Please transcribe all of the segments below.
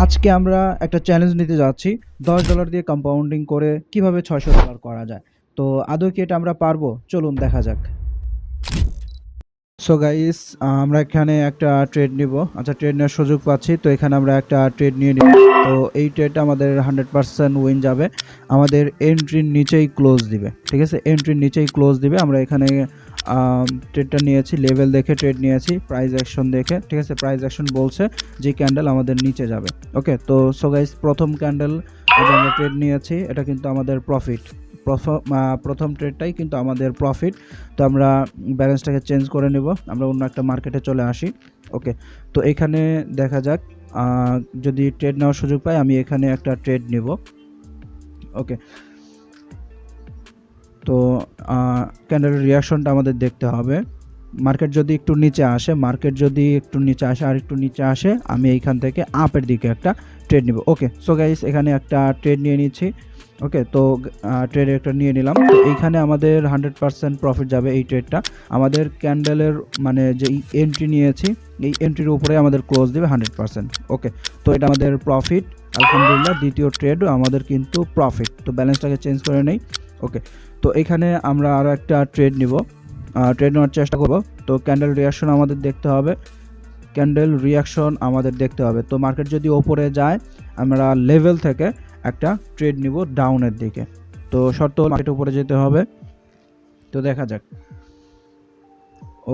আজকে আমরা একটা চ্যালেঞ্জ নিতে যাচ্ছি। $10 দিয়ে কম্পাউন্ডিং করে কিভাবে $600 করা যায়। তো আদৌ কি এটা আমরা পারবো? চলুন দেখা যাক। সো গাইস, আমরা এখানে একটা ট্রেড নিব। আচ্ছা, ট্রেড নেওয়ার সুযোগ পাচ্ছি। তো এখানে আমরা একটা ট্রেড নিয়ে নিব। তো এই ট্রেডটা আমাদের 100% উইন যাবে। আমাদের এন্ট্রির নিচেই ক্লোজ দিবে। ঠিক আছে? এন্ট্রির নিচেই ক্লোজ দিবে। আমরা এখানে ট্রেডটা নিয়েছি, লেভেল দেখে ট্রেড নিয়েছি, প্রাইস অ্যাকশন দেখে। ঠিক আছে? প্রাইস অ্যাকশন বলছে যে ক্যান্ডেল আমাদের নিচে যাবে। ওকে, তো সো গাইস, প্রথম ক্যান্ডেল আমরা ট্রেড নিয়েছি। এটা কিন্তু আমাদের প্রফিট। প্রথম ট্রেডটাই কিন্তু আমাদের প্রফিট। তো আমরা ব্যালেন্সটাকে চেঞ্জ করে নেব। আমরা অন্য একটা মার্কেটে চলে আসি। ওকে, তো এখানে দেখা যাক যদি ট্রেড নেওয়ার সুযোগ পাই, আমি এখানে একটা ট্রেড নিব। ওকে, তো ক্যান্ডেলের রিয়াকশনটা আমাদের দেখতে হবে। মার্কেট যদি একটু নিচে আসে আর একটু নিচে আসে, আমি এইখান থেকে আপের দিকে একটা ট্রেড নিব। ওকে, সো গাইস, এখানে একটা ট্রেড নিয়ে নিচ্ছি। ওকে, তো ট্রেড একটা নিয়ে নিলাম। তো এইখানে আমাদের 100% প্রফিট যাবে। এই ট্রেডটা আমাদের ক্যান্ডেলের মানে যে এন্ট্রি নিয়েছি, এই এন্ট্রির উপরে আমাদের ক্লোজ দেবে 100%। ওকে, তো এটা আমাদের প্রফিট। আলহামদুলিল্লাহ, দ্বিতীয় ট্রেডও আমাদের কিন্তু প্রফিট। তো ব্যালেন্সটাকে চেঞ্জ করে নেই। ওকে, তো এখানে আমরা আরও একটা ট্রেড নিব, ট্রেড নেওয়ার চেষ্টা করব। তো ক্যান্ডেল রিয়াকশন আমাদের দেখতে হবে। তো মার্কেট যদি ওপরে যায়, আমরা লেভেল থেকে একটা ট্রেড নিব ডাউনের দিকে। তো শর্ত হল মার্কেট উপরে যেতে হবে। তো দেখা যাক।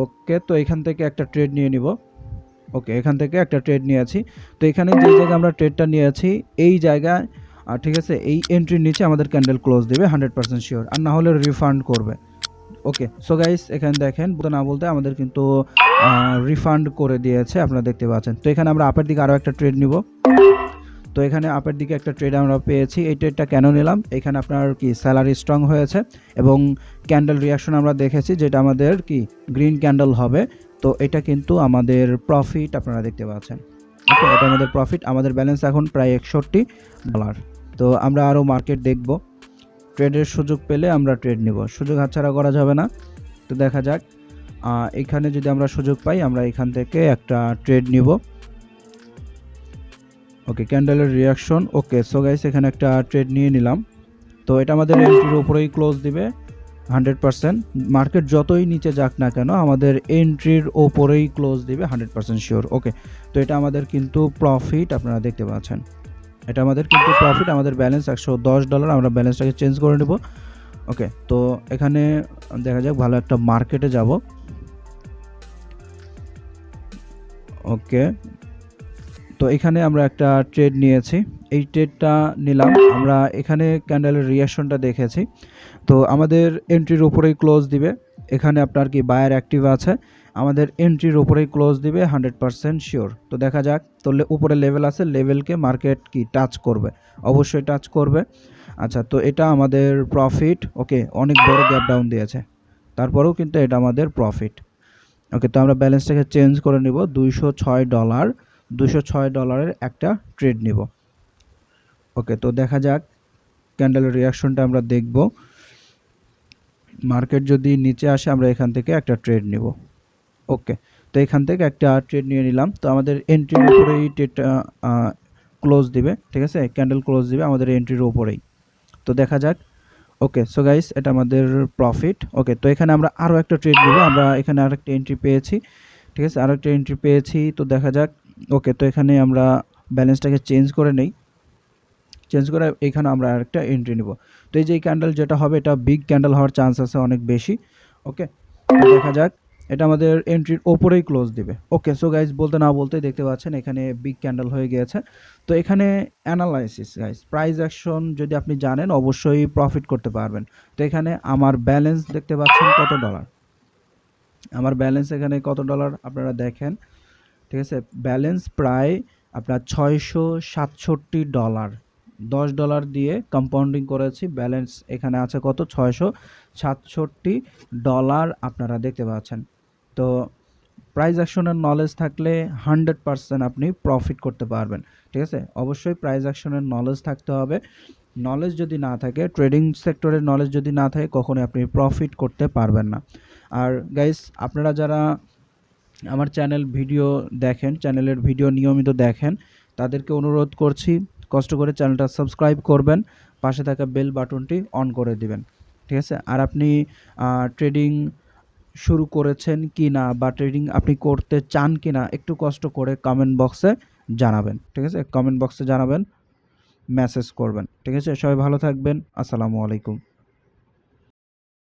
ওকে, তো এখান থেকে একটা ট্রেড নিয়ে নিব। ওকে, এখান থেকে একটা ট্রেড নিয়েছি। তো এখানে যে জায়গায় আমরা ট্রেডটা নিয়েছি, এই জায়গায় ঠিক আছে, এই এন্ট্রির নিচে আমাদের ক্যান্ডেল ক্লোজ দেবে 100% শিওর, আর না হলে রিফান্ড করবে। ওকে, সো গাইস, এখানে দেখেন বলতে না বলতে আমাদের কিন্তু রিফান্ড করে দিয়েছে, আপনারা দেখতে পাচ্ছেন। তো এখানে আমরা আপের দিকে আরও একটা ট্রেড নিব। তো এখানে আপের দিকে একটা ট্রেড আমরা পেয়েছি। এই ট্রেডটা কেন নিলাম? এখানে আপনার কি স্যালারি স্ট্রং হয়েছে এবং ক্যান্ডেল রিয়াকশন আমরা দেখেছি, যেটা আমাদের কি গ্রিন ক্যান্ডেল হবে। তো এটা কিন্তু আমাদের প্রফিট, আপনারা দেখতে পাচ্ছেন। ওকে, এটা আমাদের প্রফিট। আমাদের ব্যালেন্স এখন প্রায় $61। তো আমরা আরও মার্কেট দেখব। ট্রেডের সুযোগ পেলে আমরা ট্রেড নিব, সুযোগ হাতছাড়া করা যাবে না। তো দেখা যাক, এখানে যদি আমরা সুযোগ পাই, আমরা এখান থেকে একটা ট্রেড নিব। ওকে, ক্যান্ডেলের রিয়াকশন। ওকে, সো গাইস, এখানে একটা ট্রেড নিয়ে নিলাম। তো এটা আমাদের এন্ট্রির উপরেই ক্লোজ দিবে 100%। মার্কেট যতই নিচে যাক না কেন, আমাদের এন্ট্রির ওপরেই ক্লোজ দিবে 100% শিওর। ওকে, তো এটা আমাদের কিন্তু প্রফিট, আপনারা দেখতে পাচ্ছেন। এটা আমাদের কিন্তু প্রফিট। আমাদের ব্যালেন্স $110। আমরা ব্যালেন্সটাকে চেঞ্জ করে নেব। ওকে, তো এখানে দেখা যাক, ভালো একটা মার্কেটে যাব। ওকে, তো এখানে আমরা একটা ট্রেড নিয়েছি। এই ট্রেডটা নিলাম। আমরা এখানে ক্যান্ডেলের রিয়াকশনটা দেখেছি। তো আমাদের এন্ট্রির উপরেই ক্লোজ দিবে। এখানে আপনার কি বায়ার অ্যাক্টিভ আছে, আমাদের এন্ট্রির উপরেই ক্লোজ দিবে 100% শিওর। তো দেখা যাক। তো উপরে লেভেল আছে, লেভেলকে মার্কেট কি টাচ করবে? অবশ্যই টাচ করবে। আচ্ছা, তো এটা আমাদের প্রফিট। ওকে, অনেক বড় গ্যাপ ডাউন দিয়েছে, তারপরেও কিন্তু এটা আমাদের প্রফিট। ওকে, তো আমরা ব্যালেন্সটাকে চেঞ্জ করে নিব। $206 একটা ট্রেড নিব। ওকে, তো দেখা যাক ক্যান্ডেলের রিয়াকশনটা আমরা দেখব। মার্কেট যদি নিচে আসে, আমরা এখান থেকে একটা ট্রেড নিব। ওকে, তো এখান থেকে একটা ট্রেড নিয়ে নিলাম। তো আমাদের এন্ট্রির উপরেই ট্রেডটা ক্লোজ দিবে। ঠিক আছে, ক্যান্ডেল ক্লোজ দিবে আমাদের এন্ট্রির উপরেই। তো দেখা যাক। ওকে, সো গাইস, এটা আমাদের প্রফিট। ওকে, তো এখানে আমরা আরও একটা ট্রেড নিব। আমরা এখানে আরেকটা এন্ট্রি পেয়েছি। ঠিক আছে, আরেকটা এন্ট্রি পেয়েছি। তো দেখা যাক। ওকে, তো এখানে আমরা ব্যালেন্সটাকে চেঞ্জ করে নেই। চেঞ্জ করে এখানে আমরা আরেকটা এন্ট্রি নিব। তো এই যে ক্যান্ডেল যেটা হবে, এটা বিগ ক্যান্ডেল হওয়ার চান্স আছে অনেক বেশি। ওকে, তো দেখা যাক। এটা আমাদের এন্ট্রির ওপরেই ক্লোজ দিবে। ওকে, সো গাইস, বলতে না বলতে দেখতে পাচ্ছেন এখানে বিগ ক্যান্ডেল হয়ে গিয়েছে। তো এখানে অ্যানালাইসিস গাইস, প্রাইস অ্যাকশন যদি আপনি জানেন, অবশ্যই প্রফিট করতে পারবেন। তো এখানে আমার ব্যালেন্স দেখতে পাচ্ছেন কত ডলার। আমার ব্যালেন্স এখানে কত ডলার আপনারা দেখেন। ঠিক আছে, ব্যালেন্স প্রায় আপনার $667। $10 দিয়ে কম্পাউন্ডিং করেছি, ব্যালেন্স এখানে আছে কত? $667 আপনারা দেখতে পাচ্ছেন। তো প্রাইস অ্যাকশনের নলেজ থাকলে 100% আপনি প্রফিট করতে পারবেন। ঠিক আছে, অবশ্যই প্রাইস অ্যাকশনের নলেজ থাকতে হবে। নলেজ যদি না থাকে, ট্রেডিং সেক্টরের নলেজ যদি না থাকে, কখনোই আপনি প্রফিট করতে পারবেন না। আর গাইস, আপনারা যারা আমার চ্যানেলের ভিডিও নিয়মিত দেখেন, তাদেরকে অনুরোধ করছি কষ্ট করে চ্যানেলটা সাবস্ক্রাইব করবেন, পাশে থাকা বেল বাটনটি অন করে দিবেন, ঠিক আছে? আর আপনি ট্রেডিং শুরু করেছেন কি না বা ট্রেডিং আপনি করতে চান কি না একটু কষ্ট করে কমেন্ট বক্সে জানাবেন, ঠিক আছে? কমেন্ট বক্সে জানাবেন, মেসেজ করবেন, ঠিক আছে? সবাই ভালো থাকবেন। আসসালামু আলাইকুম।